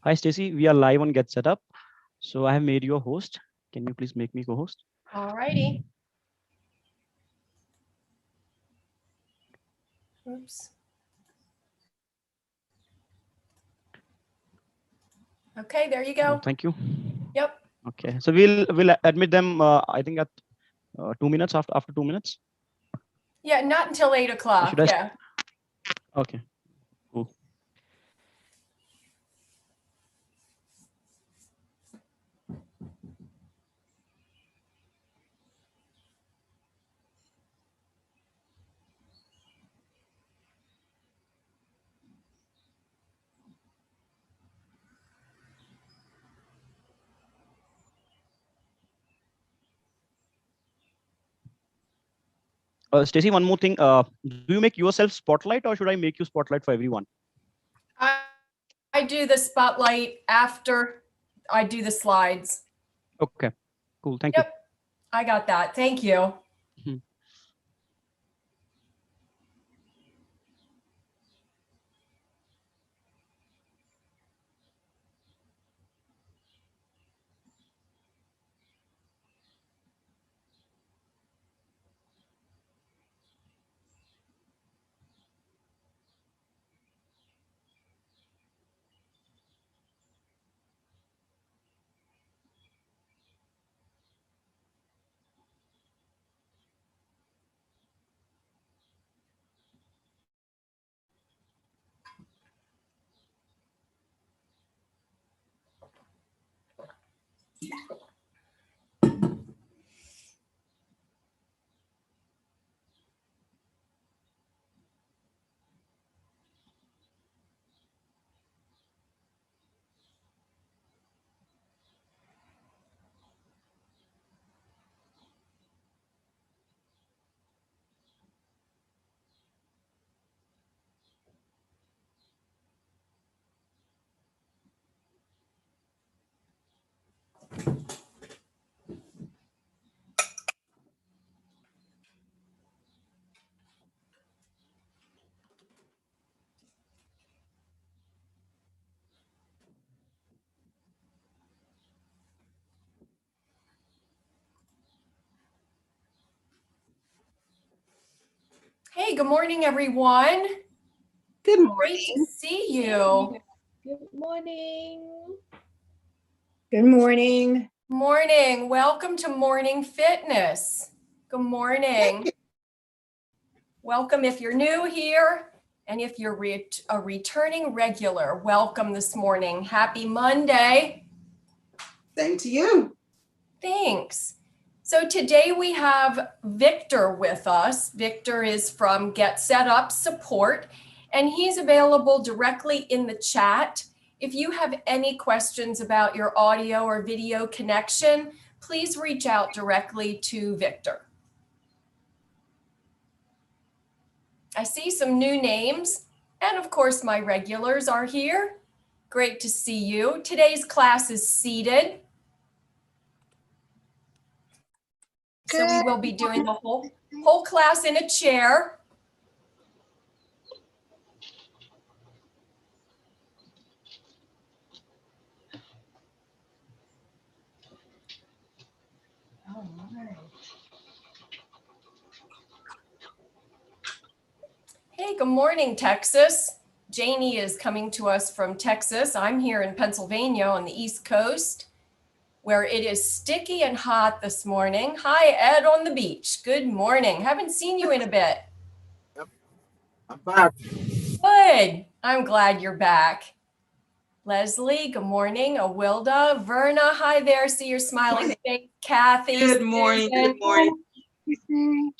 Hi, Stacy. We are live on Get Set Up. So I have made you a host. Can you please make me co-host? All righty. Oops. Okay, there you go. Thank you. Yep. Okay. So we'll admit them. I think at 2 minutes after 2 minutes. Yeah, not until 8 o'clock. Yeah. Okay. Cool. Stacy, one more thing. Do you make yourself spotlight, or should I make you spotlight for everyone? I do the spotlight after I do the slides. Okay. Cool. Thank Yep. I got that. Thank you. you. Hey, good morning, everyone. Good morning. Great to see you. Good morning. Good morning. Morning. Welcome to Morning Fitness. Good morning. Welcome if you're new here, and if you're a returning regular, welcome this morning. Happy Monday. Same to you. Thanks. So today we have Victor with us. Victor is from Get Set Up Support, and he's available directly in the chat. If you have any questions about your audio or video connection, please reach out directly to Victor. I see some new names, and of course my regulars are here. Great to see you. Today's class is seated. So we will be doing the whole class in a chair. All right. Hey, good morning, Texas. Janie is coming to us from Texas. I'm here in Pennsylvania on the East Coast, where it is sticky and hot this morning. Hi, Ed on the beach. Good morning. Haven't seen you in a bit. Yep, I'm back. Good. I'm glad you're back. Leslie, good morning. Awilda, Verna, hi there. See your smiling face. Kathy. Good morning. Good morning.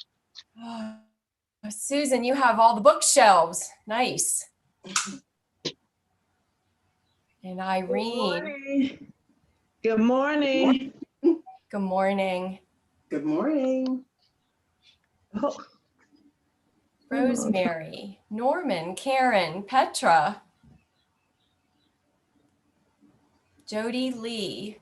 Oh, Susan, you have all the bookshelves. Nice. And Irene. Good morning. Good morning. Good morning. Oh. Rosemary, Norman, Karen, Petra, Jody Lee,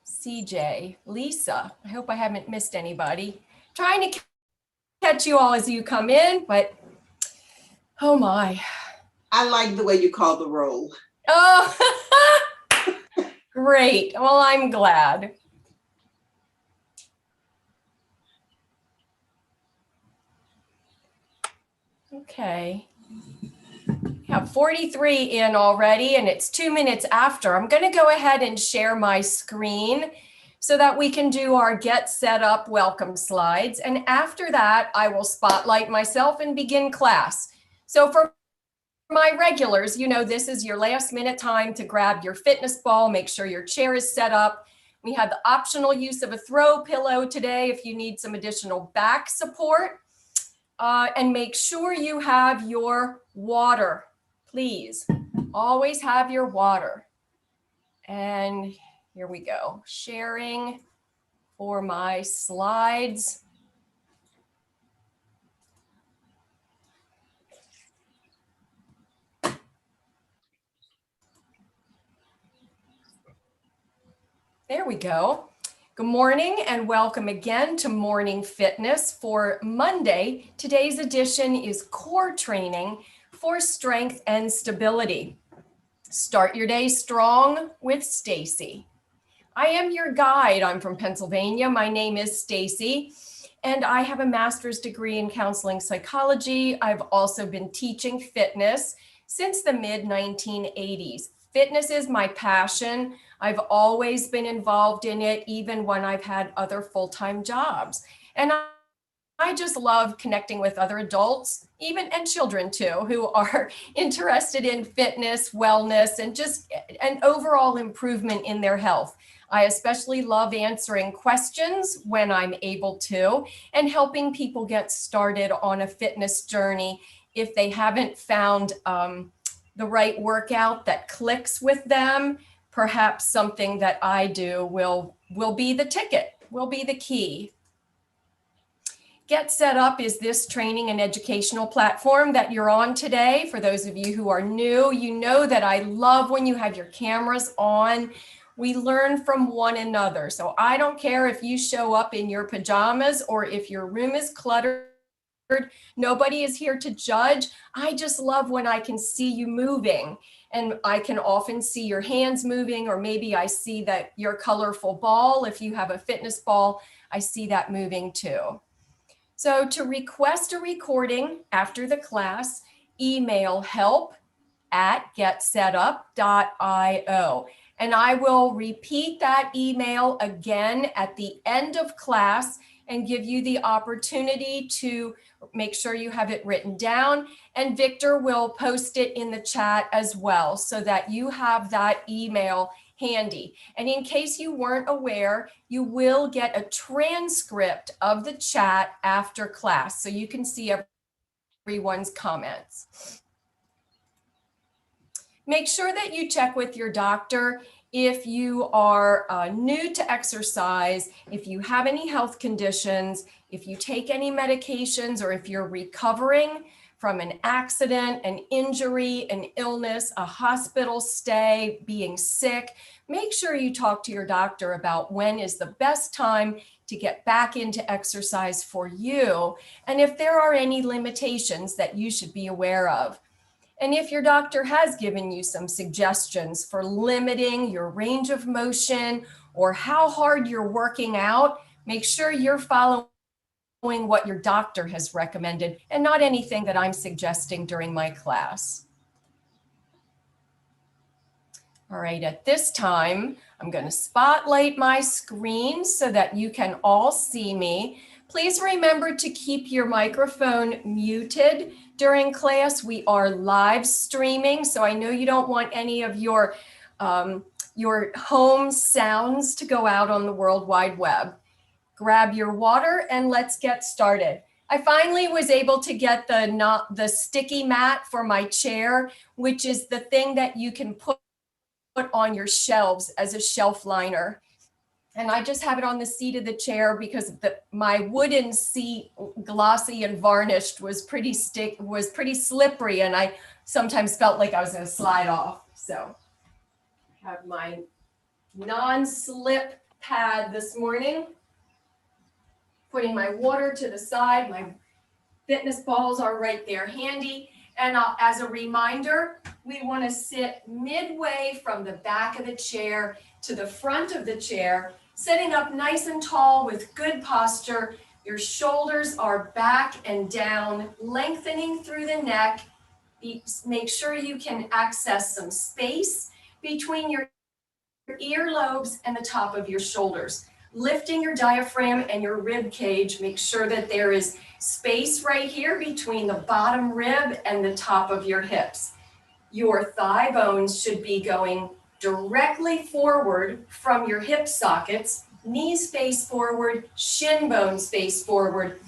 CJ, Lisa. I hope I haven't missed anybody. Trying to catch you all as you come in, but oh my. I like the way you call the roll. Oh, great. Well, I'm glad. Okay. We have 43 in already, and it's 2 minutes after. I'm going to go ahead and share my screen so that we can do our get set up welcome slides. And after that, I will spotlight myself and begin class. So for my regulars, you know, this is your last minute time to grab your fitness ball, make sure your chair is set up. We have the optional use of a throw pillow today if you need some additional back support. And make sure you have your water, please. Always have your water. And here we go, sharing for my slides. There we go. Good morning and welcome again to Morning Fitness for Monday. Today's edition is core training for strength and stability. Start your day strong with Stacy. I am your guide. I'm from Pennsylvania. My name is Stacy, and I have a master's degree in counseling psychology. I've also been teaching fitness since the mid-1980s. Fitness is my passion. I've always been involved in it, even when I've had other full-time jobs. And I just love connecting with other adults, and children too, who are interested in fitness, wellness, and just an overall improvement in their health. I especially love answering questions when I'm able to, and helping people get started on a fitness journey if they haven't found the right workout that clicks with them. Perhaps something that I do will be the ticket, will be the key. Get Set Up is this training and educational platform that you're on today. For those of you who are new, you know that I love when you have your cameras on. We learn from one another. So I don't care if you show up in your pajamas or if your room is cluttered. Nobody is here to judge. I just love when I can see you moving, and I can often see your hands moving, or maybe I see that your colorful ball. If you have a fitness ball, I see that moving too. So to request a recording after the class, email help@getsetup.io. And I will repeat that email again at the end of class and give you the opportunity to make sure you have it written down. And Victor will post it in the chat as well so that you have that email handy. And in case you weren't aware, you will get a transcript of the chat after class so you can see everyone's comments. Make sure that you check with your doctor if you are new to exercise, if you have any health conditions, if you take any medications, or if you're recovering from an accident, an injury, an illness, a hospital stay, being sick. Make sure you talk to your doctor about when is the best time to get back into exercise for you, and if there are any limitations that you should be aware of. And if your doctor has given you some suggestions for limiting your range of motion or how hard you're working out, make sure you're following what your doctor has recommended and not anything that I'm suggesting during my class. All right, at this time, I'm going to spotlight my screen so that you can all see me. Please remember to keep your microphone muted during class. We are live streaming, so I know you don't want any of your home sounds to go out on the World Wide Web. Grab your water and let's get started. I finally was able to get the sticky mat for my chair, which is the thing that you can put on your shelves as a shelf liner. And I just have it on the seat of the chair because my wooden seat, glossy and varnished, was pretty slippery, and I sometimes felt like I was going to slide off. So I have my non-slip pad this morning, putting my water to the side. My fitness balls are right there handy. And as a reminder, we want to sit midway from the back of the chair to the front of the chair, sitting up nice and tall with good posture. Your shoulders are back and down, lengthening through the neck. Make sure you can access some space between your earlobes and the top of your shoulders. Lifting your diaphragm and your rib cage, make sure that there is space right here between the bottom rib and the top of your hips. Your thigh bones should be going directly forward from your hip sockets, knees face forward, shin bones face forward,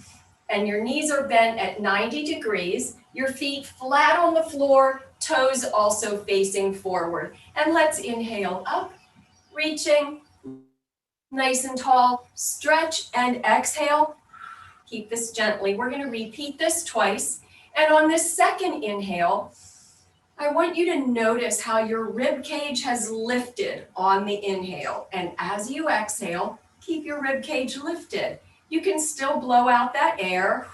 and your knees are bent at 90 degrees, your feet flat on the floor, toes also facing forward. And let's inhale up, reaching, nice and tall, stretch and exhale. Keep this gently. We're going to repeat this twice. And on this second inhale, I want you to notice how your rib cage has lifted on the inhale. And as you exhale, keep your rib cage lifted. You can still blow out that air,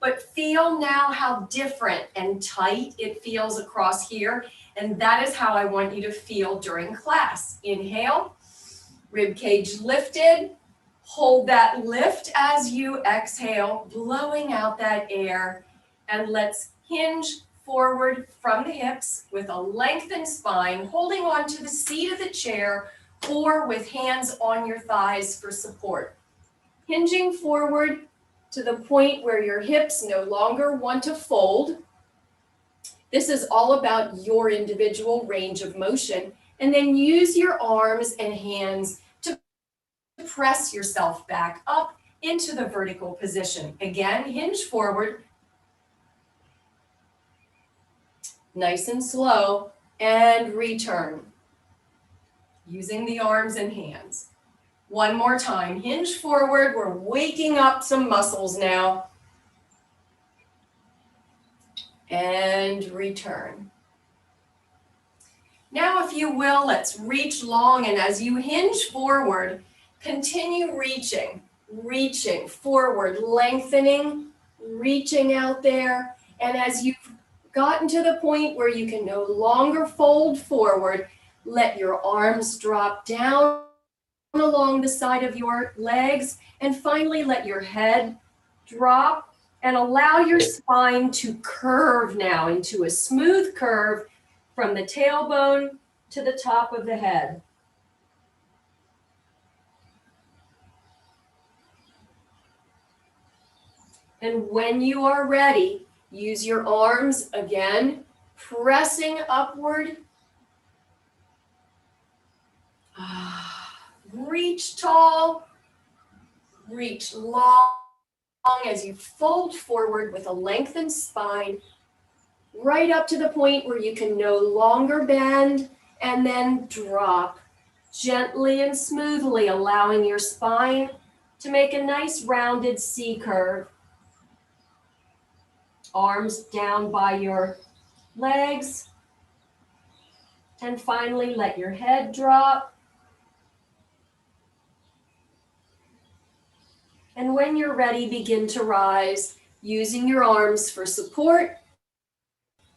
but feel now how different and tight it feels across here. And that is how I want you to feel during class. Inhale, rib cage lifted. Hold that lift as you exhale, blowing out that air. And let's hinge forward from the hips with a lengthened spine, holding on to the seat of the chair or with hands on your thighs for support. Hinging forward to the point where your hips no longer want to fold. This is all about your individual range of motion. And then use your arms and hands to press yourself back up into the vertical position. Again, hinge forward. Nice and slow, and return. Using the arms and hands. One more time, hinge forward. We're waking up some muscles now. And return. Now, if you will, let's reach long, and as you hinge forward, continue reaching forward, lengthening, reaching out there. And as you've gotten to the point where you can no longer fold forward, let your arms drop down along the side of your legs, and finally let your head drop and allow your spine to curve now into a smooth curve from the tailbone to the top of the head. And when you are ready, use your arms again, pressing upward. Reach tall, reach long as you fold forward with a lengthened spine, right up to the point where you can no longer bend, and then drop gently and smoothly, allowing your spine to make a nice rounded C curve. Arms down by your legs. And finally, let your head drop. And when you're ready, begin to rise, using your arms for support.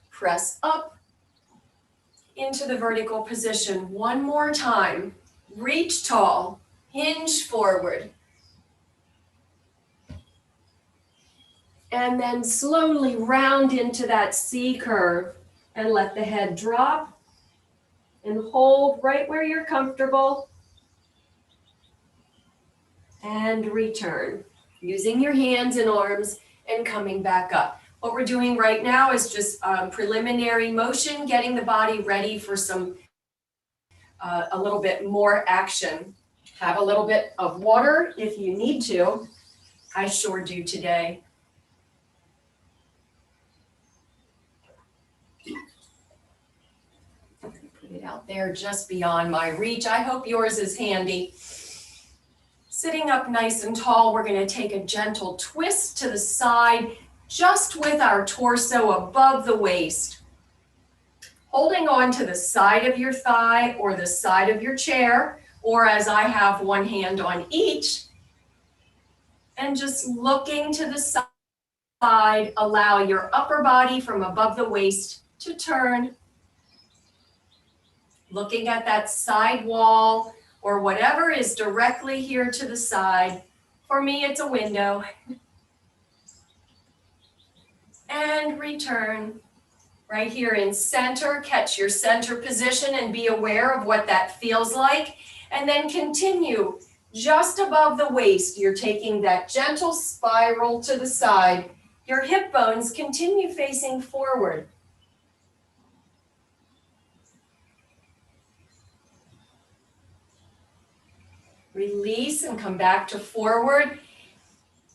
Press up into the vertical position. One more time. Reach tall, hinge forward. And then slowly round into that C curve and let the head drop and hold right where you're comfortable. And return, using your hands and arms and coming back up. What we're doing right now is just preliminary motion, getting the body ready for some, a little bit more action. Have a little bit of water if you need to. I sure do today. Put it out there just beyond my reach. I hope yours is handy. Sitting up nice and tall, we're going to take a gentle twist to the side, just with our torso above the waist. Holding on to the side of your thigh or the side of your chair, or as I have one hand on each, and just looking to the side, allow your upper body from above the waist to turn, looking at that side wall or whatever is directly here to the side. For me, it's a window. And return. Right here in center, catch your center position and be aware of what that feels like. And then continue just above the waist. You're taking that gentle spiral to the side. Your hip bones continue facing forward. Release and come back to forward.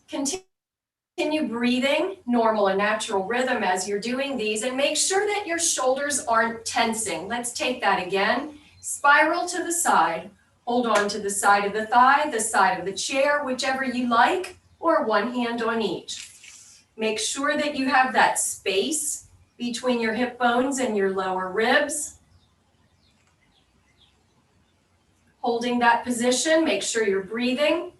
Continue breathing, normal and natural rhythm as you're doing these, and make sure that your shoulders aren't tensing. Let's take that again. Spiral to the side. Hold on to the side of the thigh, the side of the chair, whichever you like, or one hand on each. Make sure that you have that space between your hip bones and your lower ribs. Holding that position, make sure you're breathing.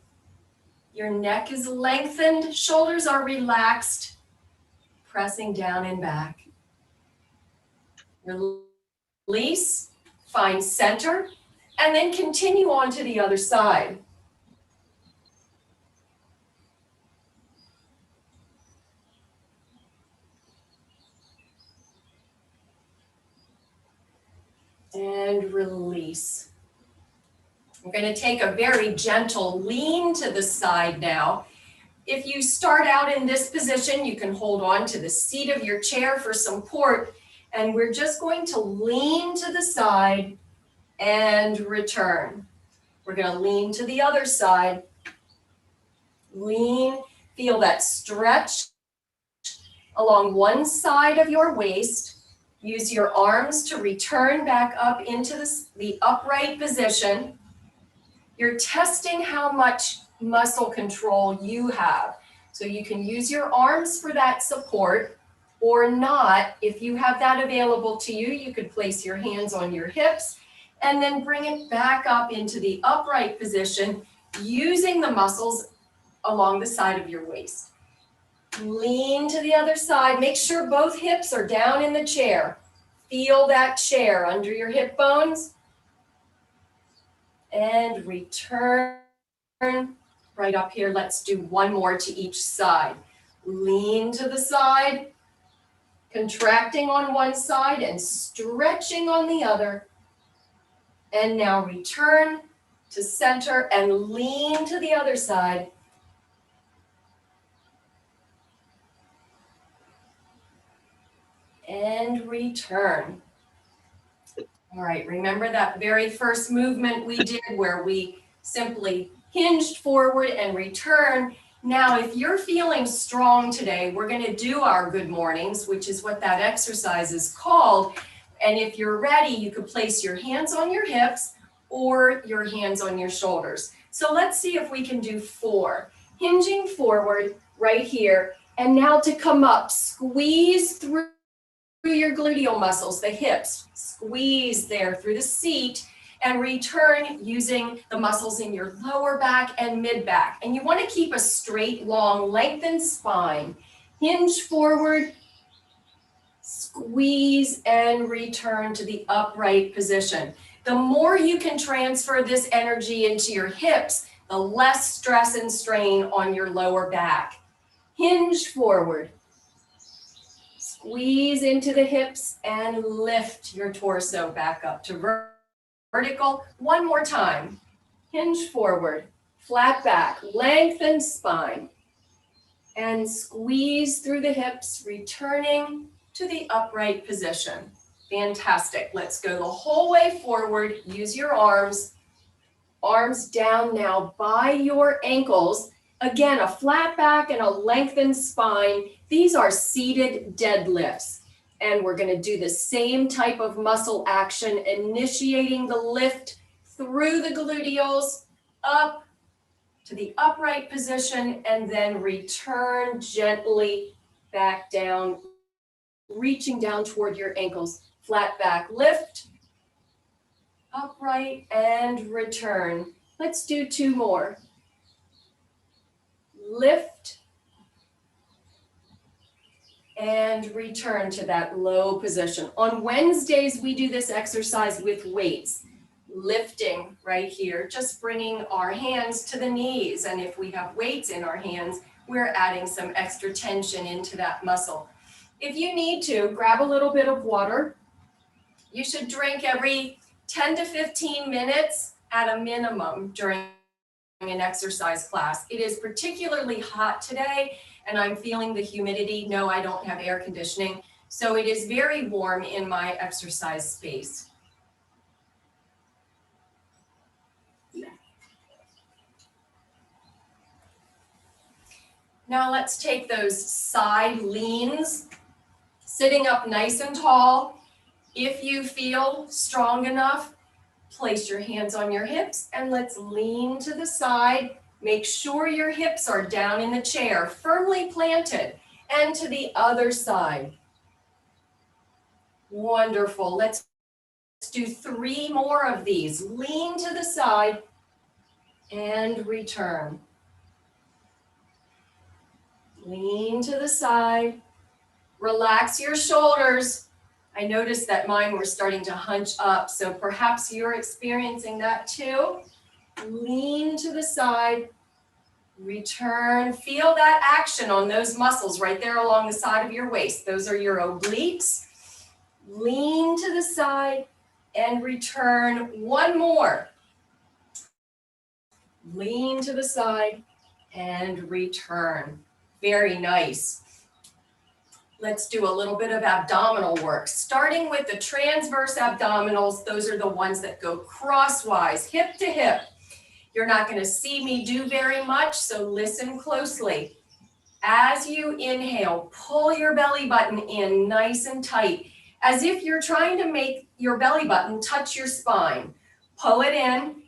Your neck is lengthened, shoulders are relaxed, pressing down and back. Release, find center, and then continue on to the other side. And release. We're going to take a very gentle lean to the side now. If you start out in this position, you can hold on to the seat of your chair for support, and we're just going to lean to the side and return. We're going to lean to the other side. Lean, feel that stretch along one side of your waist. Use your arms to return back up into the upright position. You're testing how much muscle control you have. So you can use your arms for that support or not. If you have that available to you, you could place your hands on your hips and then bring it back up into the upright position using the muscles along the side of your waist. Lean to the other side. Make sure both hips are down in the chair. Feel that chair under your hip bones. And return right up here. Let's do one more to each side. Lean to the side, contracting on one side and stretching on the other. And now return to center and lean to the other side. And return. All right, remember that very first movement we did where we simply hinged forward and return. Now, if you're feeling strong today, we're going to do our good mornings, which is what that exercise is called. And if you're ready, you could place your hands on your hips or your hands on your shoulders. So let's see if we can do 4. Hinging forward right here. And now to come up, squeeze through your gluteal muscles, the hips, squeeze there through the seat and return using the muscles in your lower back and mid back. And you want to keep a straight, long, lengthened spine. Hinge forward, squeeze and return to the upright position. The more you can transfer this energy into your hips, the less stress and strain on your lower back. Hinge forward. Squeeze into the hips and lift your torso back up to vertical. One more time. Hinge forward, flat back, lengthen spine, and squeeze through the hips, returning to the upright position. Fantastic. Let's go the whole way forward. Use your arms. Arms down now by your ankles. Again, a flat back and a lengthened spine. These are seated deadlifts. And we're going to do the same type of muscle action, initiating the lift through the gluteals, up to the upright position, and then return gently back down, reaching down toward your ankles. Flat back lift, upright, and return. Let's do 2 more. Lift, and return to that low position. On Wednesdays, we do this exercise with weights, lifting right here, just bringing our hands to the knees. And if we have weights in our hands, we're adding some extra tension into that muscle. If you need to, grab a little bit of water. You should drink every 10 to 15 minutes at a minimum during an exercise class. It is particularly hot today, and I'm feeling the humidity. No, I don't have air conditioning, so it is very warm in my exercise space. Now let's take those side leans, sitting up nice and tall. If you feel strong enough, place your hands on your hips and let's lean to the side. Make sure your hips are down in the chair, firmly planted, and to the other side. Wonderful. Let's do 3 more of these. Lean to the side and return. Lean to the side. Relax your shoulders. I noticed that mine were starting to hunch up, so perhaps you're experiencing that too. Lean to the side, return. Feel that action on those muscles right there along the side of your waist. Those are your obliques. Lean to the side and return. 1 more. Lean to the side and return. Very nice. Let's do a little bit of abdominal work, starting with the transverse abdominals. Those are the ones that go crosswise, hip to hip. You're not going to see me do very much, so listen closely. As you inhale, pull your belly button in nice and tight, as if you're trying to make your belly button touch your spine. Pull it in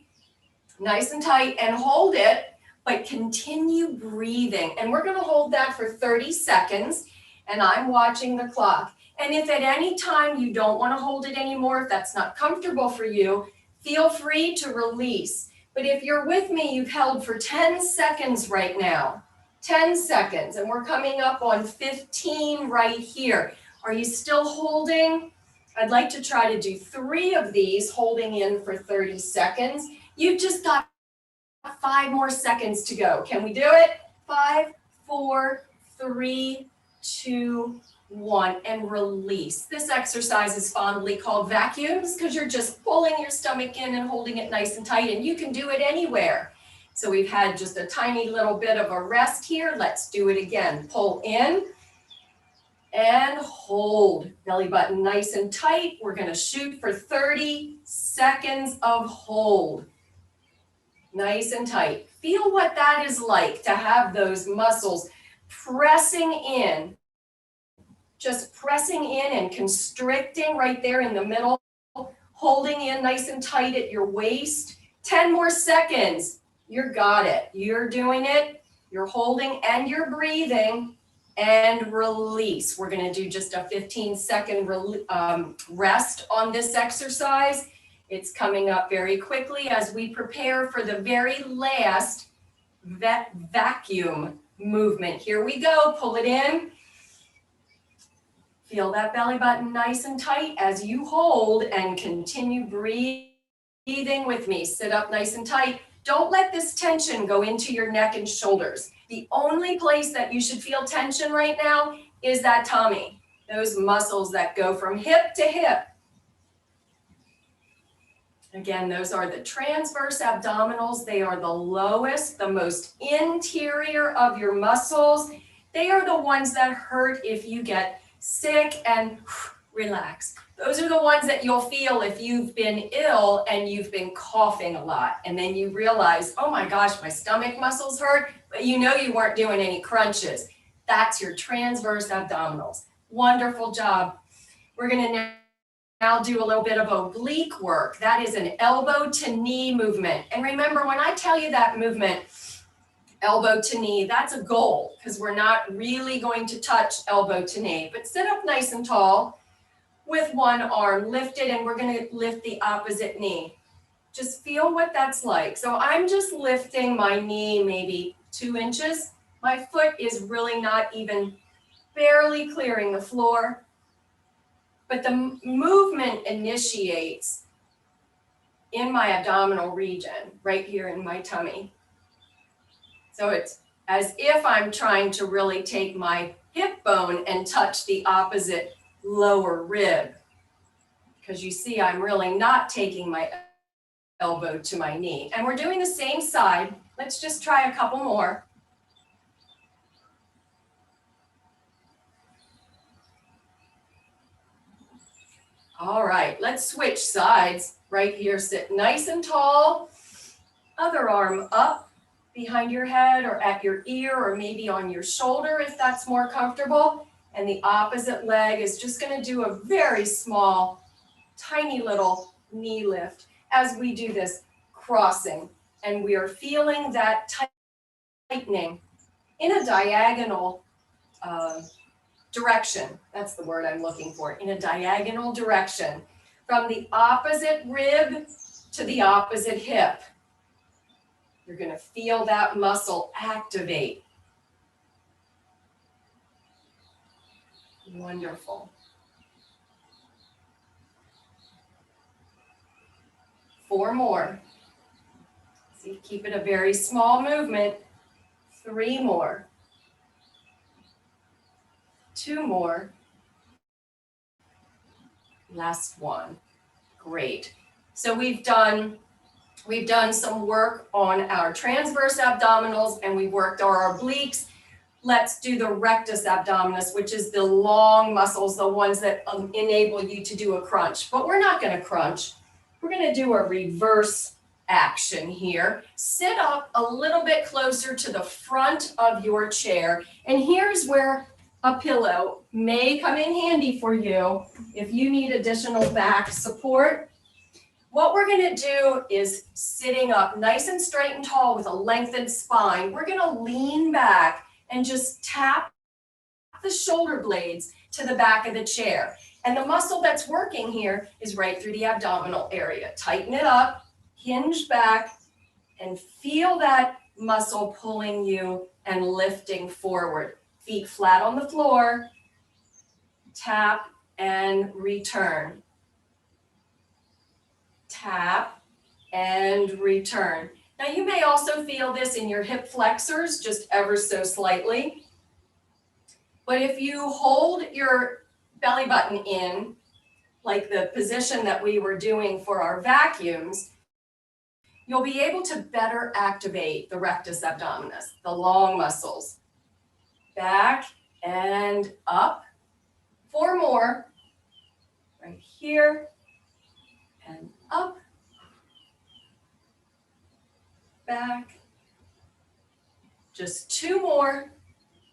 nice and tight and hold it, but continue breathing. And we're going to hold that for 30 seconds. And I'm watching the clock. And if at any time you don't want to hold it anymore, if that's not comfortable for you, feel free to release. But if you're with me, you've held for 10 seconds right now. 10 seconds, and we're coming up on 15 right here. Are you still holding? I'd like to try to do 3 of these, holding in for 30 seconds. You've just got 5 more seconds to go. Can we do it? 5, 4, 3, 2, 1, and release. This exercise is fondly called vacuums because you're just pulling your stomach in and holding it nice and tight, and you can do it anywhere. So we've had just a tiny little bit of a rest here. Let's do it again. Pull in and hold. Belly button nice and tight. We're going to shoot for 30 seconds of hold. Nice and tight. Feel what that is like to have those muscles pressing in, just pressing in and constricting right there in the middle, holding in nice and tight at your waist. 10 more seconds. You got it. You're doing it. You're holding and you're breathing, and release. We're going to do just a 15-second rest on this exercise. It's coming up very quickly as we prepare for the very last vacuum movement. Here we go. Pull it in. Feel that belly button nice and tight as you hold, and continue breathing with me. Sit up nice and tight. Don't let this tension go into your neck and shoulders. The only place that you should feel tension right now is that tummy, those muscles that go from hip to hip. Again, those are the transverse abdominals. They are the lowest, the most interior of your muscles. They are the ones that hurt if you get sick and relax. Those are the ones that you'll feel if you've been ill and you've been coughing a lot. And then you realize, oh my gosh, my stomach muscles hurt, but you know you weren't doing any crunches. That's your transverse abdominals. Wonderful job. We're going to now do a little bit of oblique work. That is an elbow to knee movement. And remember, when I tell you that movement, elbow to knee, that's a goal because we're not really going to touch elbow to knee. But sit up nice and tall with one arm lifted, and we're going to lift the opposite knee. Just feel what that's like. So I'm just lifting my knee maybe 2 inches. My foot is really not even barely clearing the floor, but the movement initiates in my abdominal region, right here in my tummy. So it's as if I'm trying to really take my hip bone and touch the opposite lower rib. Because you see, I'm really not taking my elbow to my knee. And we're doing the same side. Let's just try a couple more. All right, let's switch sides. Right here, sit nice and tall. Other arm up behind your head or at your ear or maybe on your shoulder if that's more comfortable. And the opposite leg is just going to do a very small, tiny little knee lift as we do this crossing. And we are feeling that tightening in a diagonal direction. That's the word I'm looking for, in a diagonal direction from the opposite rib to the opposite hip. You're going to feel that muscle activate. Wonderful. 4 more. See, keep it a very small movement. 3 more. 2 more. Last one. Great. So we've done some work on our transverse abdominals and we worked our obliques. Let's do the rectus abdominis, which is the long muscles, the ones that enable you to do a crunch. But we're not going to crunch. We're going to do a reverse action here. Sit up a little bit closer to the front of your chair. And here's where a pillow may come in handy for you if you need additional back support. What we're going to do is sitting up nice and straight and tall with a lengthened spine. We're going to lean back and just tap the shoulder blades to the back of the chair. And the muscle that's working here is right through the abdominal area. Tighten it up, hinge back, and feel that muscle pulling you and lifting forward. Feet flat on the floor, tap and return. Tap and return. Now you may also feel this in your hip flexors, just ever so slightly. But if you hold your belly button in, like the position that we were doing for our vacuums, you'll be able to better activate the rectus abdominis, the long muscles. Back and up. 4 more. Right here and up. Back. Just 2 more.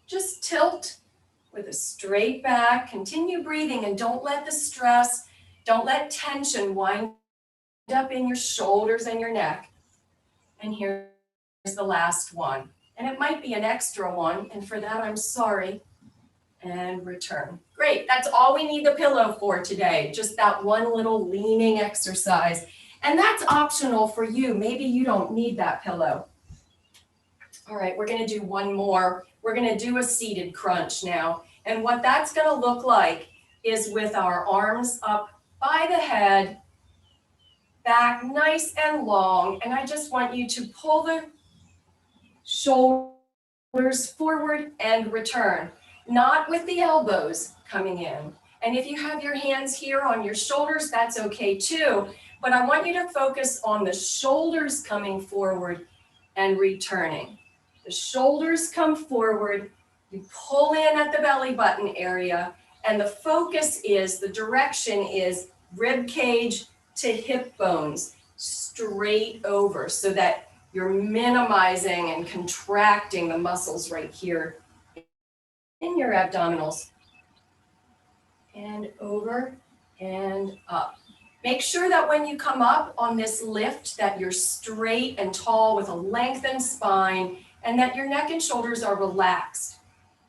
Just tilt with a straight back. Continue breathing and don't let the stress, don't let tension wind up in your shoulders and your neck. And here's the last one. And it might be an extra one, and for that I'm sorry. And return. Great, that's all we need the pillow for today. Just that one little leaning exercise. And that's optional for you. Maybe you don't need that pillow. All right, we're gonna do one more. We're gonna do a seated crunch now. And what that's gonna look like is with our arms up by the head, back nice and long. And I just want you to pull the shoulders forward and return, not with the elbows coming in. And if you have your hands here on your shoulders, that's okay too. But I want you to focus on the shoulders coming forward and returning. The shoulders come forward, you pull in at the belly button area, and the focus is, the direction is rib cage to hip bones, straight over, so that you're minimizing and contracting the muscles right here in your abdominals. And over and up. Make sure that when you come up on this lift that you're straight and tall with a lengthened spine and that your neck and shoulders are relaxed.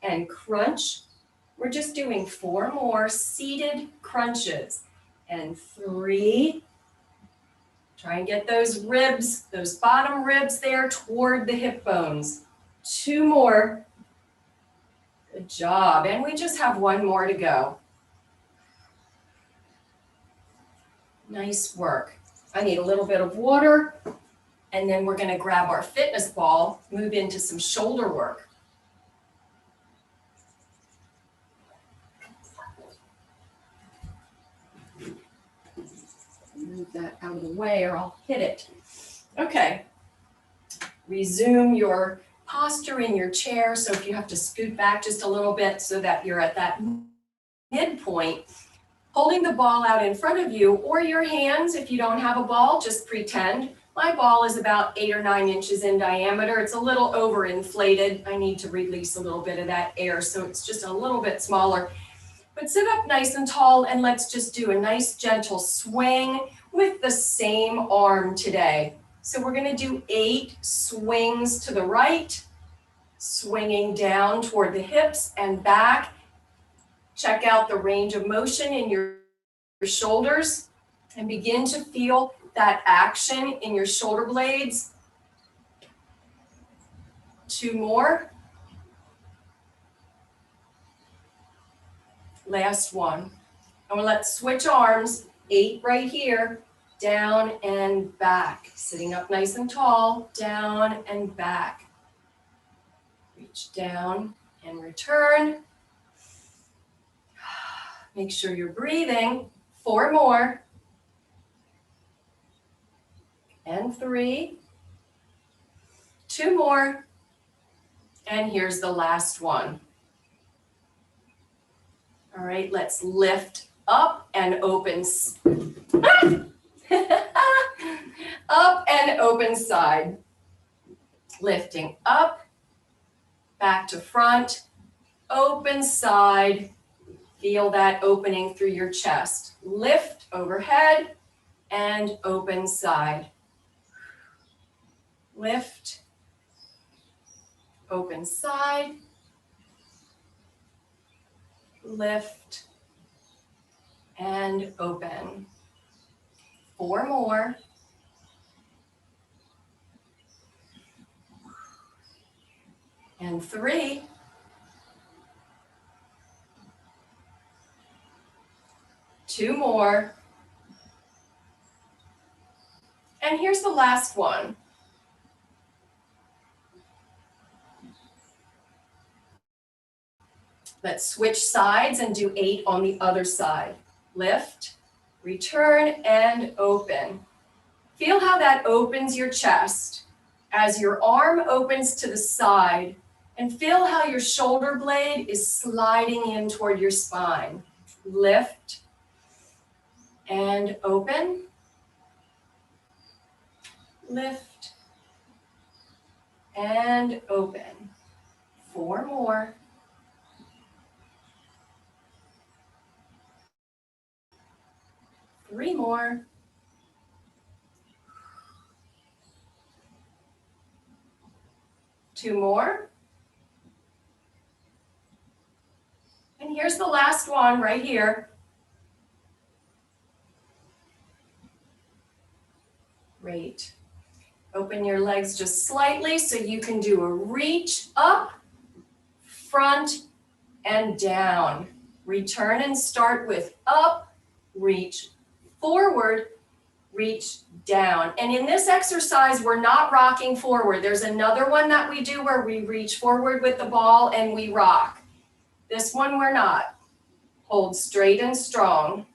And crunch. We're just doing 4 more seated crunches. And 3. Try and get those ribs, those bottom ribs there toward the hip bones. 2 more. Good job. And we just have one more to go. Nice work. I need a little bit of water, and then we're going to grab our fitness ball, move into some shoulder work. Move that out of the way or I'll hit it. Okay. Resume your posture in your chair. So if you have to scoot back just a little bit so that you're at that midpoint, holding the ball out in front of you, or your hands, if you don't have a ball, just pretend. My ball is about 8 or 9 inches in diameter. It's a little overinflated. I need to release a little bit of that air, so it's just a little bit smaller. But sit up nice and tall, and let's just do a nice gentle swing with the same arm today. So we're going to do 8 swings to the right, swinging down toward the hips and back. Check out the range of motion in your shoulders and begin to feel that action in your shoulder blades. 2 more. Last one. And let's switch arms. 8 right here. Down and back. Sitting up nice and tall. Down and back. Reach down and return. Make sure you're breathing. 4 more. And 3. 2 more. And here's the last one. All right, let's lift up and open. Up and open side. Lifting up, back to front, open side. Feel that opening through your chest. Lift overhead and open side. Lift, open side, lift, and open. 4 more. And 3. 2 more. And here's the last one. Let's switch sides and do 8 on the other side. Lift, return, and open. Feel how that opens your chest as your arm opens to the side, and feel how your shoulder blade is sliding in toward your spine. Lift and open. Lift and open. 4 more. 3 more. 2 more. And here's the last one right here. Great. Open your legs just slightly so you can do a reach up, front, and down. Return and start with up, reach forward, reach down. And in this exercise, we're not rocking forward. There's another one that we do where we reach forward with the ball and we rock. This one we're not. Hold straight and strong.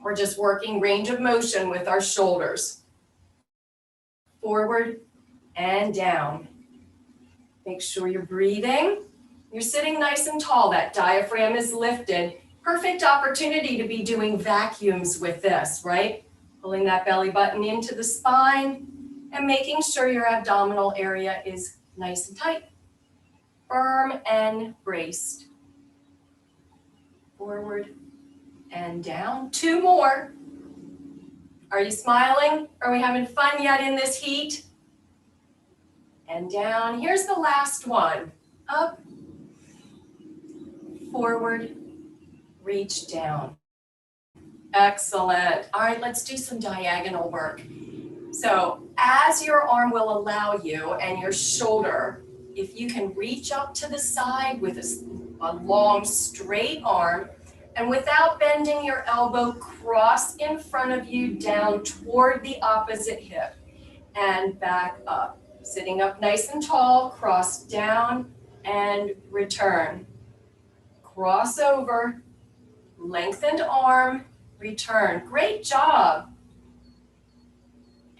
We're just working range of motion with our shoulders. Forward and down. Make sure you're breathing. You're sitting nice and tall. That diaphragm is lifted. Perfect opportunity to be doing vacuums with this, right? Pulling that belly button into the spine and making sure your abdominal area is nice and tight, firm and braced. Forward and down. 2 more. Are you smiling? Are we having fun yet in this heat? And down. Here's the last one. Up, forward, reach down. Excellent. All right, let's do some diagonal work. So as your arm will allow you and your shoulder, if you can reach up to the side with a long straight arm, and without bending your elbow, cross in front of you down toward the opposite hip and back up. Sitting up nice and tall, cross down and return. Cross over, lengthened arm, return. Great job.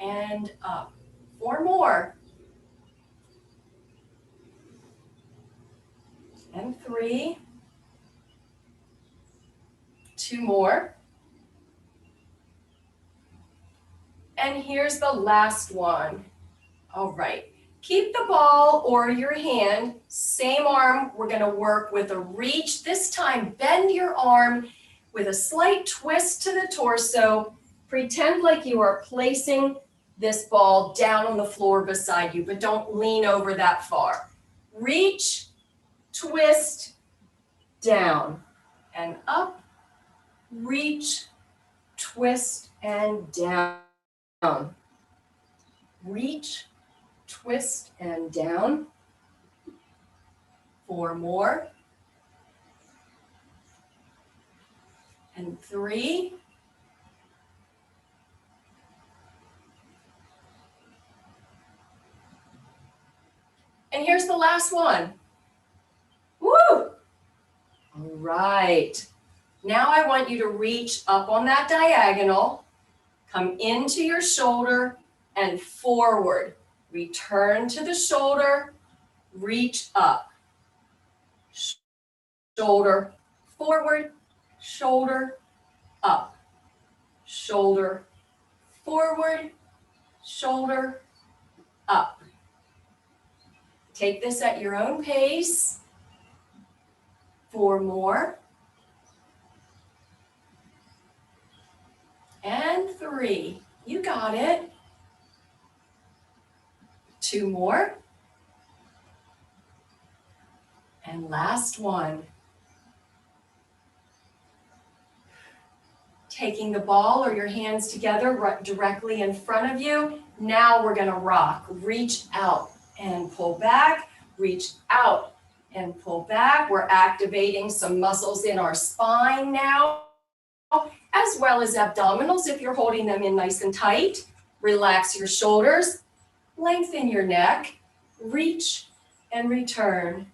And up. 4 more. And 3. 2 more. And here's the last one. All right. Keep the ball or your hand, same arm. We're going to work with a reach. This time, bend your arm with a slight twist to the torso. Pretend like you are placing this ball down on the floor beside you, but don't lean over that far. Reach, twist, down and up. Reach, twist, and down. Reach, twist, and down. 4 more. And 3. And here's the last one. Woo! All right. Now I want you to reach up on that diagonal, come into your shoulder and forward. Return to the shoulder, reach up. Shoulder forward, shoulder up. Shoulder forward, shoulder up. Take this at your own pace. 4 more. And 3. You got it. 2 more. And last one. Taking the ball or your hands together directly in front of you. Now we're going to rock. Reach out and pull back. Reach out and pull back. We're activating some muscles in our spine now, as well as abdominals if you're holding them in nice and tight. Relax your shoulders, lengthen your neck, reach and return.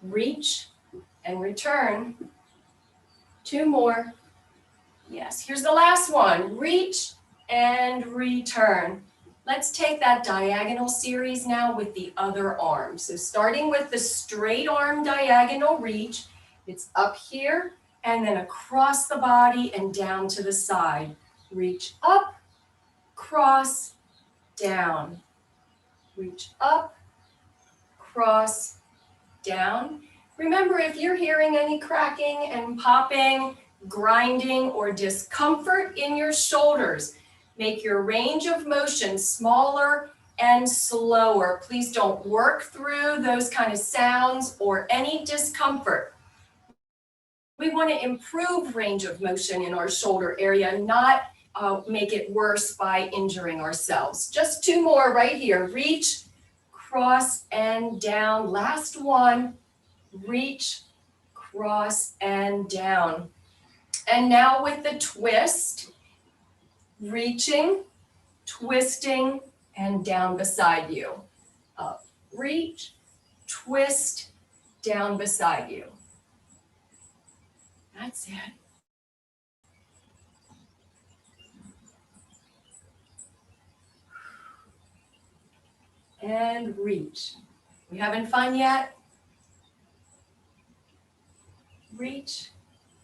Reach and return. 2 more. Yes, here's the last one. Reach and return. Let's take that diagonal series now with the other arm. So starting with the straight arm diagonal reach, it's up here and then across the body and down to the side. Reach up, cross, down. Reach up, cross, down. Remember, if you're hearing any cracking and popping, grinding, or discomfort in your shoulders, make your range of motion smaller and slower. Please don't work through those kind of sounds or any discomfort. We want to improve range of motion in our shoulder area, not make it worse by injuring ourselves. Just 2 more right here. Reach, cross, and down. Last one. Reach, cross, and down. And now with the twist, reaching, twisting, and down beside you. Up, reach, twist, down beside you. That's it. And reach. We having fun yet? Reach,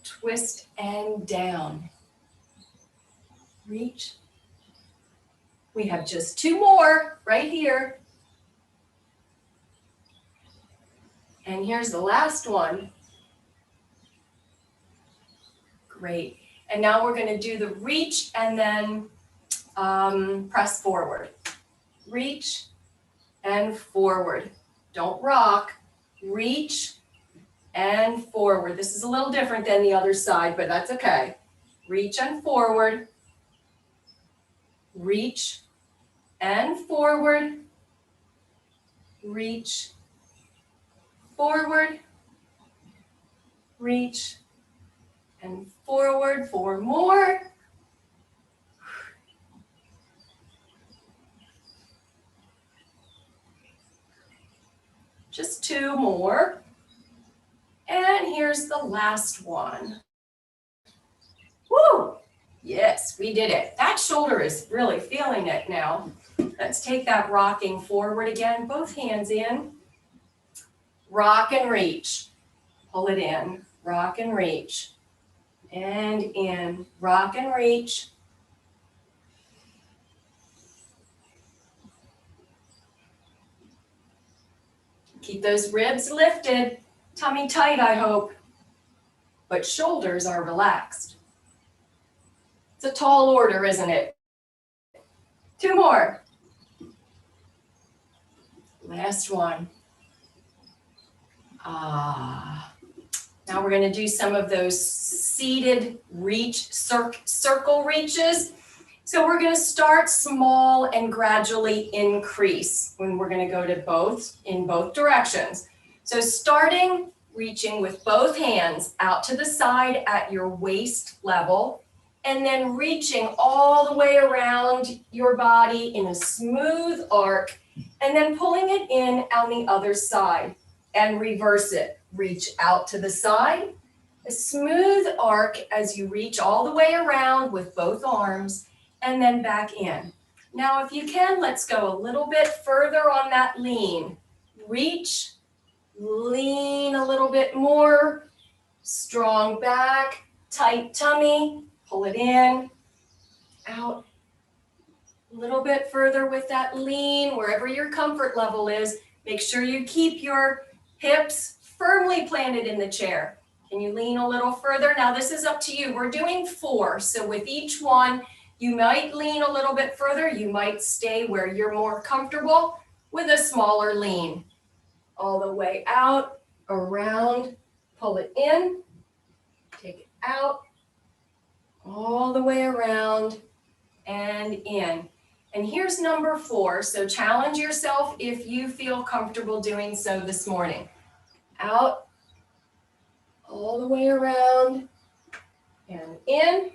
twist, and down. Reach. We have just 2 more right here. And here's the last one. Great. And now we're going to do the reach and then press forward. Reach and forward. Don't rock. Reach and forward. This is a little different than the other side, but that's okay. Reach and forward. Reach and forward. reach, forward, reach, and forward. 4 more. Just 2 more. And here's the last one. Woo! Yes, we did it. That shoulder is really feeling it now. Let's take that rocking forward again, both hands in. Rock and reach. Pull it in. Rock and reach. And in. Rock and reach. Keep those ribs lifted. Tummy tight, I hope. But shoulders are relaxed. It's a tall order, isn't it? 2 more. Last one. Now we're going to do some of those seated reach, circle reaches. So we're going to start small and gradually increase when we're going to go to in both directions. So starting reaching with both hands out to the side at your waist level, and then reaching all the way around your body in a smooth arc, and then pulling it in on the other side and reverse it. Reach out to the side, a smooth arc as you reach all the way around with both arms, and then back in. Now, if you can, let's go a little bit further on that lean. Reach, lean a little bit more, strong back, tight tummy, pull it in, out, a little bit further with that lean, wherever your comfort level is. Make sure you keep your hips firmly planted in the chair. Can you lean a little further? Now this is up to you. We're doing 4, so with each one, you might lean a little bit further. You might stay where you're more comfortable with a smaller lean. All the way out, around, pull it in, take it out, all the way around and in. And here's number 4. So challenge yourself if you feel comfortable doing so this morning. Out, all the way around and in,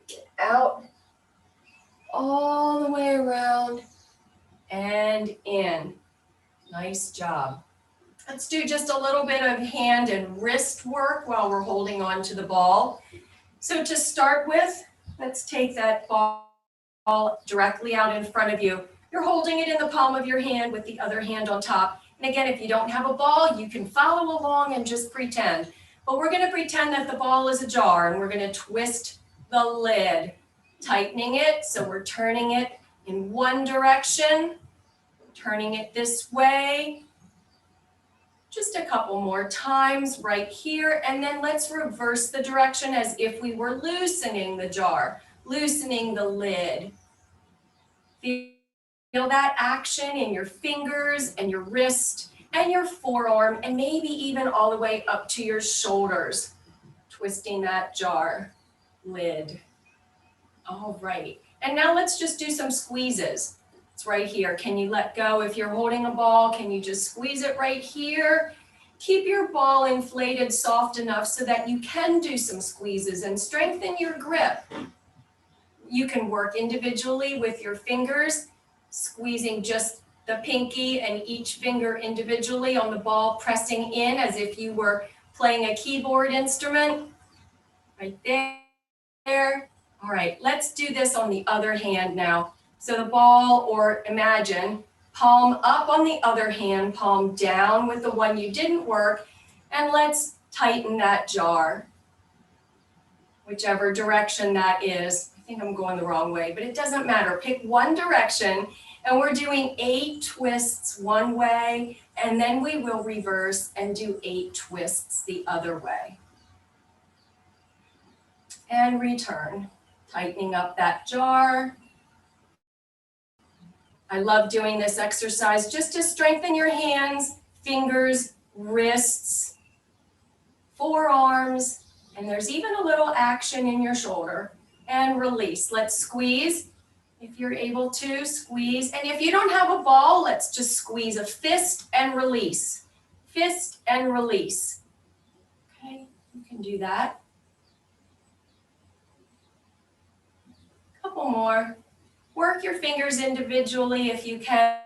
get out, all the way around and in. Nice job. Let's do just a little bit of hand and wrist work while we're holding on to the ball. So to start with, let's take that ball directly out in front of you. You're holding it in the palm of your hand with the other hand on top. And again, if you don't have a ball, you can follow along and just pretend. But we're going to pretend that the ball is a jar, and we're going to twist the lid, tightening it. So we're turning it in one direction, turning it this way. Just a couple more times right here. And then let's reverse the direction as if we were loosening the jar, loosening the lid. Feel that action in your fingers and your wrist and your forearm, and maybe even all the way up to your shoulders, twisting that jar lid. All right. And now let's just do some squeezes. It's right here. Can you let go? If you're holding a ball, can you just squeeze it right here? Keep your ball inflated soft enough so that you can do some squeezes and strengthen your grip. You can work individually with your fingers, squeezing just the pinky and each finger individually on the ball, pressing in as if you were playing a keyboard instrument. Right there. All right, let's do this on the other hand now. So the ball, or imagine, palm up on the other hand, palm down with the one you didn't work, and let's tighten that jar, whichever direction that is. I think I'm going the wrong way, but it doesn't matter. Pick one direction, and we're doing 8 twists one way, and then we will reverse and do 8 twists the other way. And return, tightening up that jar. I love doing this exercise just to strengthen your hands, fingers, wrists, forearms, and there's even a little action in your shoulder. And release. Let's squeeze If you're able to, squeeze. And if you don't have a ball, let's just squeeze a fist and release. Fist and release. Okay, you can do that. Couple more. Work your fingers individually if you can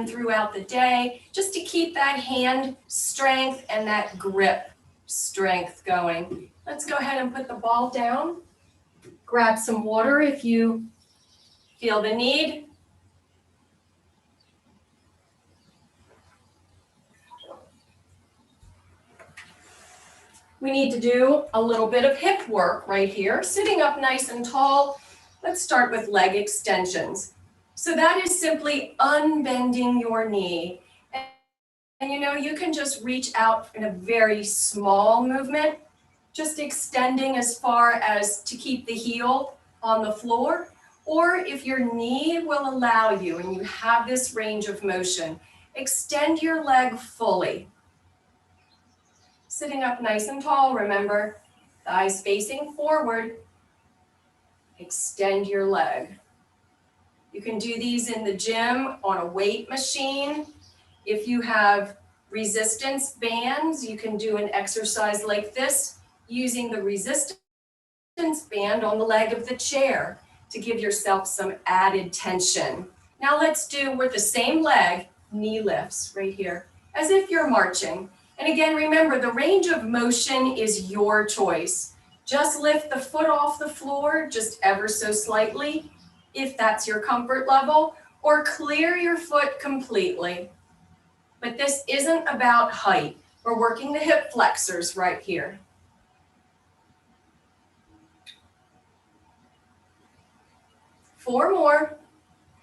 throughout the day, just to keep that hand strength and that grip strength going. Let's go ahead and put the ball down. Grab some water if you feel the need. We need to do a little bit of hip work right here. Sitting up nice and tall, let's start with leg extensions. So that is simply unbending your knee. And you know, you can just reach out in a very small movement, just extending as far as to keep the heel on the floor. Or if your knee will allow you and you have this range of motion, extend your leg fully. Sitting up nice and tall, remember, thighs facing forward. Extend your leg. You can do these in the gym on a weight machine. If you have resistance bands, you can do an exercise like this using the resistance band on the leg of the chair to give yourself some added tension. Now let's do with the same leg, knee lifts right here, as if you're marching. And again, remember, the range of motion is your choice. Just lift the foot off the floor, just ever so slightly, if that's your comfort level, or clear your foot completely. But this isn't about height. We're working the hip flexors right here. Four more.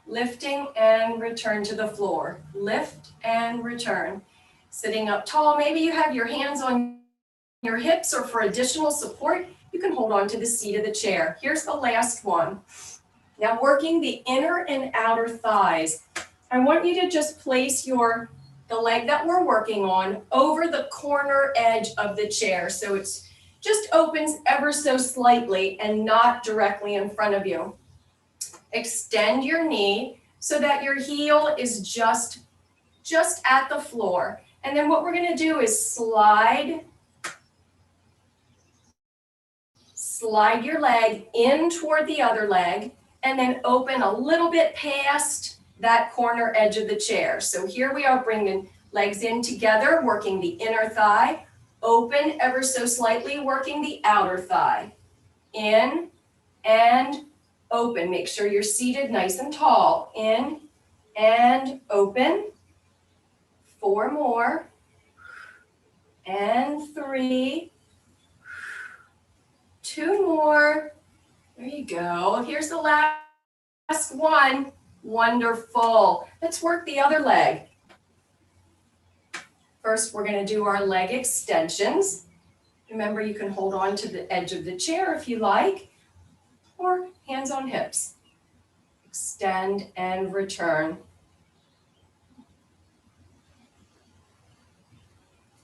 Lifting and return to the floor. Lift and return. Sitting up tall, maybe you have your hands on your hips, or for additional support, you can hold on to the seat of the chair. Here's the last one. Now working the inner and outer thighs. I want you to just place the leg that we're working on over the corner edge of the chair. So it's just opens ever so slightly and not directly in front of you. Extend your knee so that your heel is just at the floor. And then what we're going to do is slide your leg in toward the other leg, and then open a little bit past that corner edge of the chair. So here we are bringing legs in together, working the inner thigh, open ever so slightly, working the outer thigh. In and open. Make sure you're seated nice and tall. In and open. Four more. And three. Two more. There you go. Here's the last one. Wonderful. Let's work the other leg. First, we're going to do our leg extensions. Remember, you can hold on to the edge of the chair if you like, or hands on hips. Extend and return.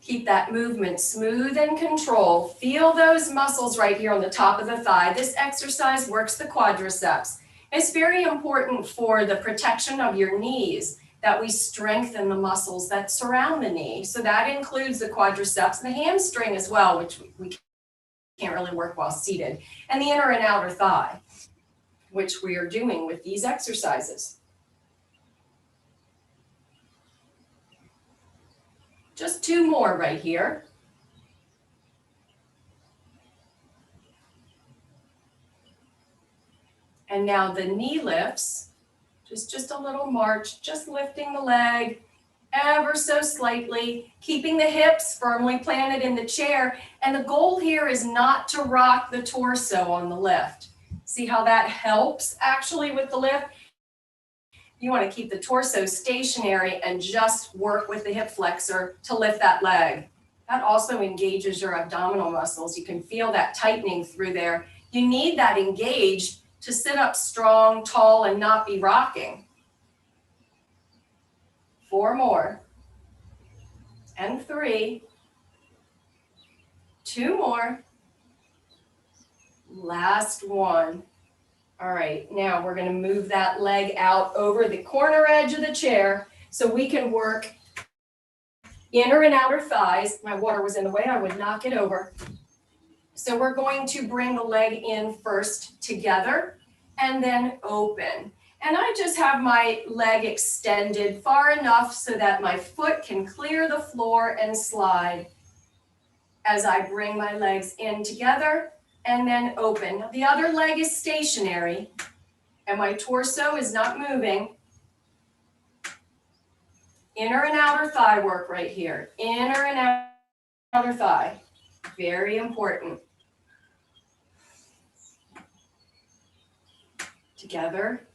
Keep that movement smooth and controlled. Feel those muscles right here on the top of the thigh. This exercise works the quadriceps. It's very important for the protection of your knees that we strengthen the muscles that surround the knee. So that includes the quadriceps and the hamstring as well, which we can't really work while seated, and the inner and outer thigh, which we are doing with these exercises. Just two more right here. And now the knee lifts, just a little march, just lifting the leg ever so slightly, keeping the hips firmly planted in the chair. And the goal here is not to rock the torso on the lift. See how that helps actually with the lift? You want to keep the torso stationary and just work with the hip flexor to lift that leg. That also engages your abdominal muscles. You can feel that tightening through there. You need that engaged to sit up strong, tall, and not be rocking. Four more. And three. Two more. Last one. All right, now we're gonna move that leg out over the corner edge of the chair so we can work inner and outer thighs. My water was in the way, I would knock it over. So we're going to bring the leg in first together and then open. And I just have my leg extended far enough so that my foot can clear the floor and slide as I bring my legs in together and then open. The other leg is stationary and my torso is not moving. Inner and outer thigh work right here. Inner and outer thigh. Very important. Together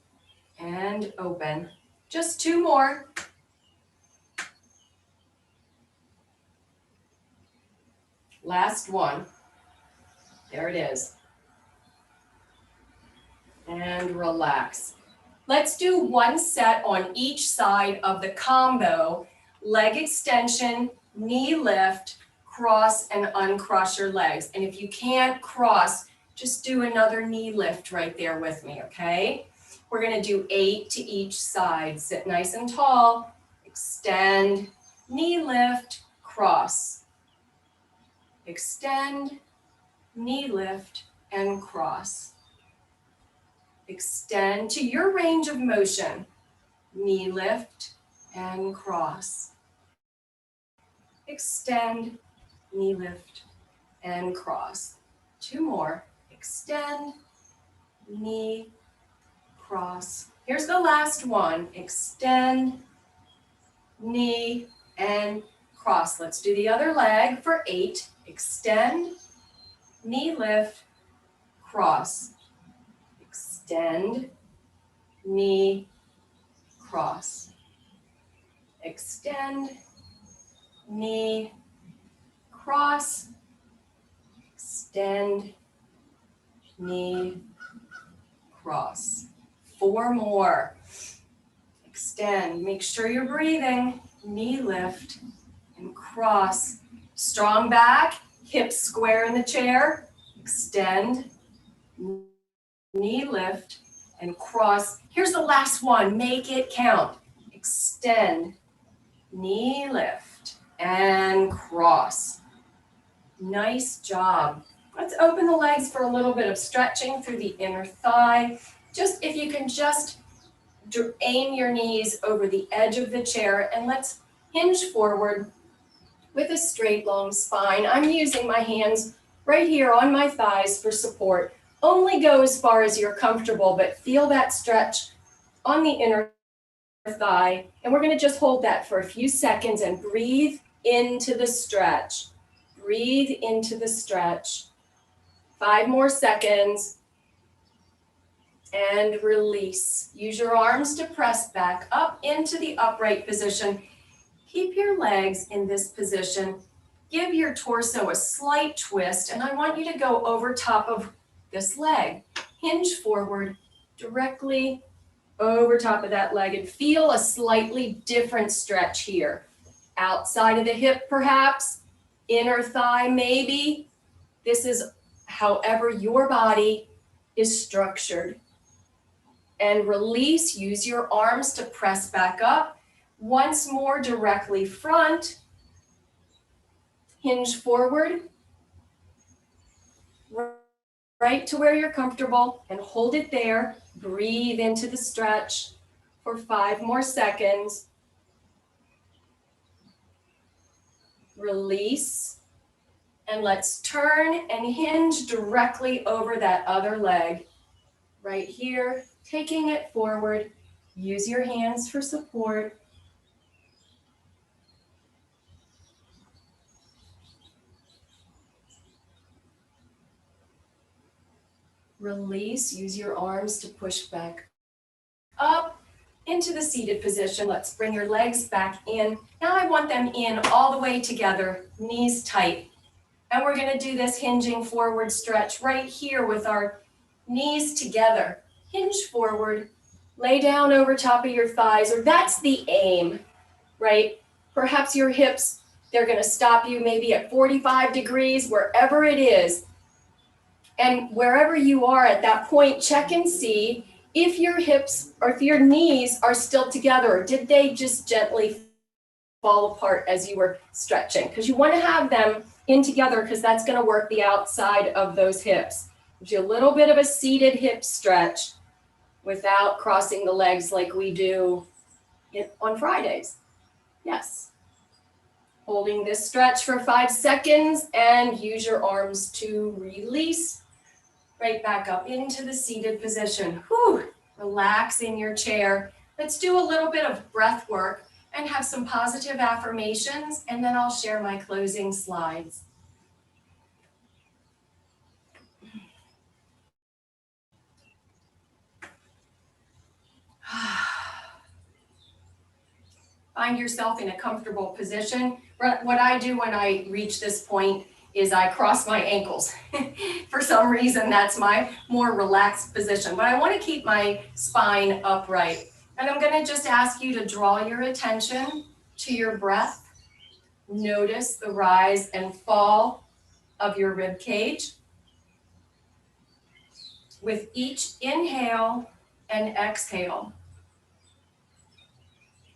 and open. Just 2 more. Last one. There it is. And relax. Let's do 1 set on each side of the combo. Leg extension, knee lift, cross and uncross your legs. And if you can't cross, just do another knee lift right there with me, okay? We're gonna do 8 to each side. Sit nice and tall, extend, knee lift, cross. Extend, knee lift, and cross. Extend to your range of motion. Knee lift and cross. Extend, knee lift, and cross. 2 more. Extend, knee, cross. Here's the last one. Extend, knee, and cross. Let's do the other leg for 8. Extend, knee lift, cross. Extend, knee, cross. Extend, knee, cross. Extend, knee, cross. 4 more. Extend, make sure you're breathing. Knee lift and cross. Strong back, hips square in the chair. Extend, knee lift and cross. Here's the last one, make it count. Extend, knee lift and cross. Nice job. Let's open the legs for a little bit of stretching through the inner thigh. Just if you can just aim your knees over the edge of the chair and let's hinge forward with a straight long spine. I'm using my hands right here on my thighs for support. Only go as far as you're comfortable, but feel that stretch on the inner thigh. And we're gonna just hold that for a few seconds and breathe into the stretch. Breathe into the stretch. 5 more seconds. And release. Use your arms to press back up into the upright position. Keep your legs in this position. Give your torso a slight twist, and I want you to go over top of this leg. Hinge forward directly over top of that leg and feel a slightly different stretch here. Outside of the hip perhaps, inner thigh maybe. This is however your body is structured. And release, use your arms to press back up. Once more directly front. Hinge forward. Right to where you're comfortable and hold it there. Breathe into the stretch for 5 more seconds. Release. And let's turn and hinge directly over that other leg. Right here, taking it forward. Use your hands for support. Release, use your arms to push back up into the seated position. Let's bring your legs back in. Now I want them in all the way together, knees tight. And we're gonna do this hinging forward stretch right here with our knees together. Hinge forward, lay down over top of your thighs, or that's the aim, right? Perhaps your hips, they're gonna stop you maybe at 45 degrees, wherever it is. And wherever you are at that point, check and see if your hips or if your knees are still together, or did they just gently fall apart as you were stretching? Because you want to have them in together, because that's going to work the outside of those hips. Gives you a little bit of a seated hip stretch without crossing the legs like we do on Fridays. Yes. Holding this stretch for 5 seconds and use your arms to release right back up into the seated position. Whew. Relax in your chair. Let's do a little bit of breath work and have some positive affirmations, and then I'll share my closing slides. Find yourself in a comfortable position. What I do when I reach this point is I cross my ankles. For some reason, that's my more relaxed position, but I want to keep my spine upright. And I'm going to just ask you to draw your attention to your breath. Notice the rise and fall of your rib cage. With each inhale and exhale,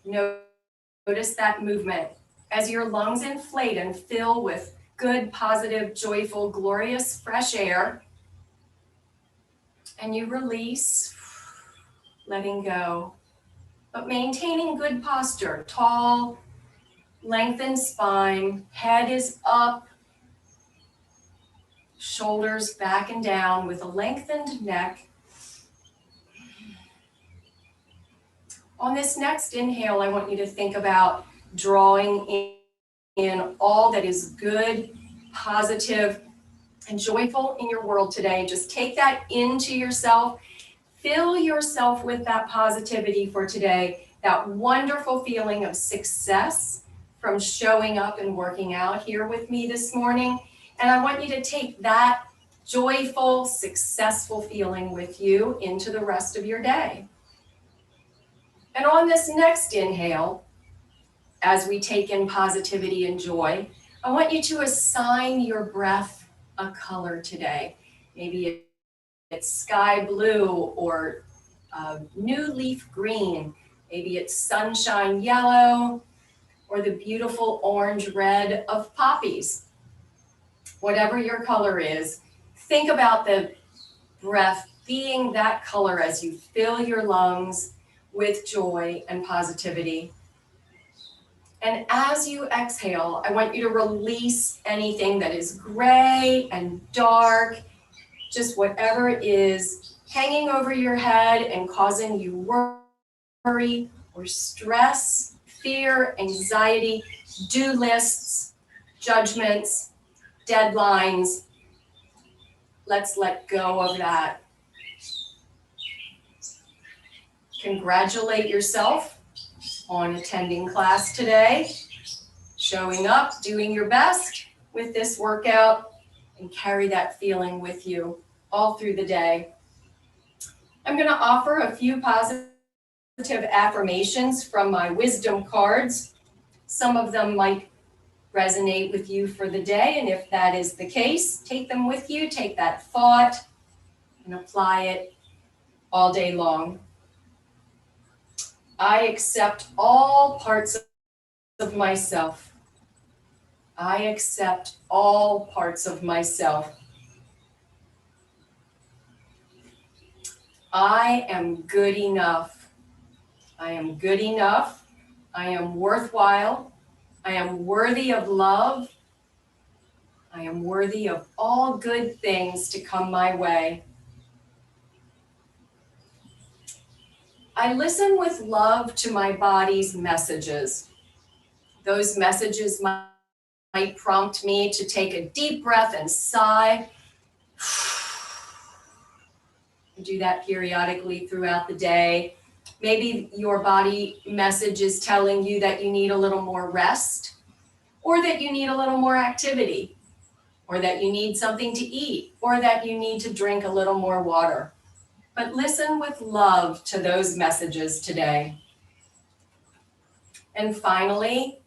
notice that movement as your lungs inflate and fill with good, positive, joyful, glorious, fresh air. And you release, letting go, but maintaining good posture, tall, lengthened spine, head is up, shoulders back and down with a lengthened neck. On this next inhale, I want you to think about drawing in all that is good, positive, and joyful in your world today. Just take that into yourself. Fill yourself with that positivity for today, that wonderful feeling of success from showing up and working out here with me this morning. And I want you to take that joyful, successful feeling with you into the rest of your day. And on this next inhale, as we take in positivity and joy, I want you to assign your breath a color today. Maybe it's sky blue or new leaf green. Maybe it's sunshine yellow or the beautiful orange red of poppies. Whatever your color is, think about the breath being that color as you fill your lungs with joy and positivity. And as you exhale, I want you to release anything that is gray and dark, just whatever is hanging over your head and causing you worry or stress, fear, anxiety, do lists, judgments, deadlines. Let's let go of that. Congratulate yourself on attending class today, showing up, doing your best with this workout, and carry that feeling with you all through the day. I'm going to offer a few positive affirmations from my wisdom cards. Some of them might resonate with you for the day, and if that is the case, take them with you, take that thought, and apply it all day long. I accept all parts of myself. I accept all parts of myself. I am good enough. I am good enough. I am worthwhile. I am worthy of love. I am worthy of all good things to come my way. I listen with love to my body's messages. Those messages might prompt me to take a deep breath and sigh. Do that periodically throughout the day. Maybe your body message is telling you that you need a little more rest, or that you need a little more activity, or that you need something to eat, or that you need to drink a little more water. But listen with love to those messages today. And finally,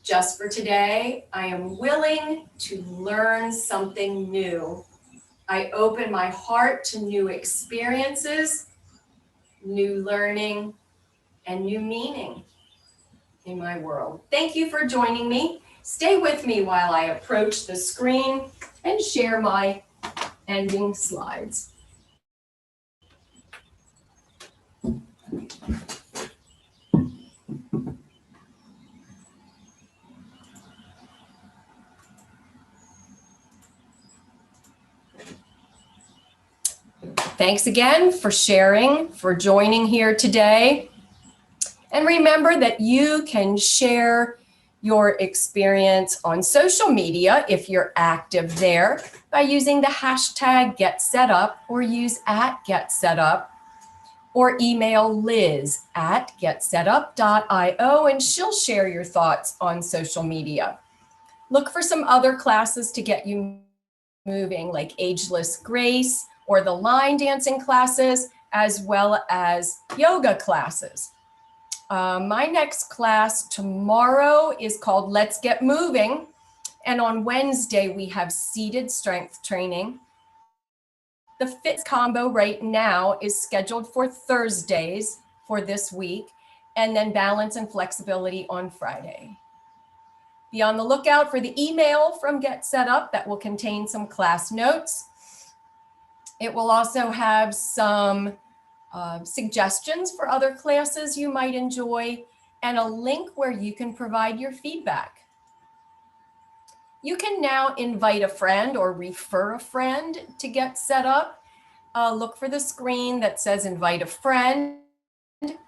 just for today, I am willing to learn something new. I open my heart to new experiences, new learning, and new meaning in my world. Thank you for joining me. Stay with me while I approach the screen and share my ending slides. Thanks again for sharing, for joining here today. And remember that you can share your experience on social media if you're active there by using the hashtag #GetSetUp or use @GetSetUp or email Liz at getsetup.io and she'll share your thoughts on social media. Look for some other classes to get you moving, like Ageless Grace or the line dancing classes, as well as yoga classes. My next class tomorrow is called Let's Get Moving. And on Wednesday, we have seated strength training. The fitness combo right now is scheduled for Thursdays for this week, and then balance and flexibility on Friday. Be on the lookout for the email from Get Set Up that will contain some class notes. It will also have some suggestions for other classes you might enjoy and a link where you can provide your feedback. You can now invite a friend or refer a friend to Get Set Up. Look for the screen that says invite a friend. The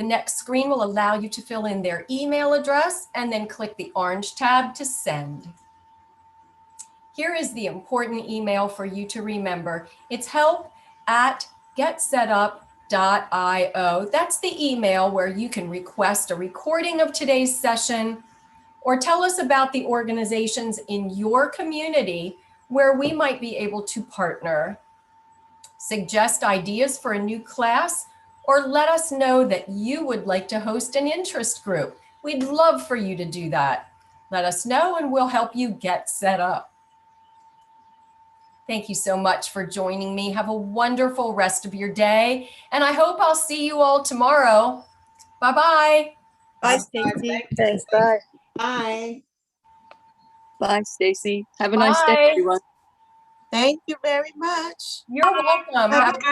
next screen will allow you to fill in their email address and then click the orange tab to send. Here is the important email for you to remember. It's help@getsetup.io. That's the email where you can request a recording of today's session or tell us about the organizations in your community where we might be able to partner. Suggest ideas for a new class, or let us know that you would like to host an interest group. We'd love for you to do that. Let us know and we'll help you get set up. Thank you so much for joining me. Have a wonderful rest of your day. And I hope I'll see you all tomorrow. Bye-bye. Bye, Stacy. Thanks. Bye. Bye. Bye, Stacy. Have a nice day, Bye. everyone. Thank you very much. You're welcome. Have a Have a good